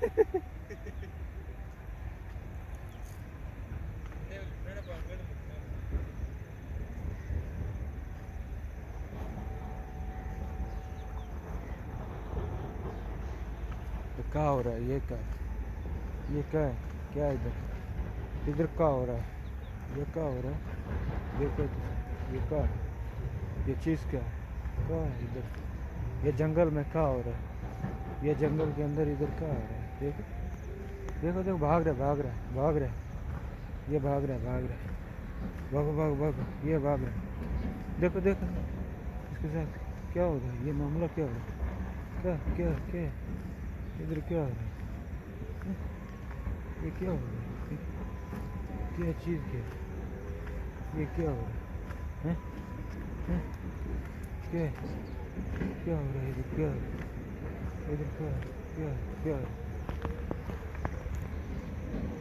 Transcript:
तो क्या हो रहा है? ये क्या है? क्या है इधर? इधर क्या हो रहा है? ये क्या हो रहा है? देखो तो, ये क्या है? ये चीज़ क्या है इधर? ये जंगल में क्या हो रहा है? ये जंगल के अंदर इधर क्या हो रहा है? देखो देखो देखो, भाग रहा है। ये भाग रहा है। भागो भागो भागो, ये भाग रहा है। देखो देखो, इसके साथ क्या हो रहा है? ये मामला क्या हो रहा है? क्या क्या क्या इधर क्या हो रहा है? ये क्या हो रहा है? क्या चीज़ ये क्या हो रहा है? हैं? क्या क्या हो रहा है इधर? क्या इधर क्या क्या क्या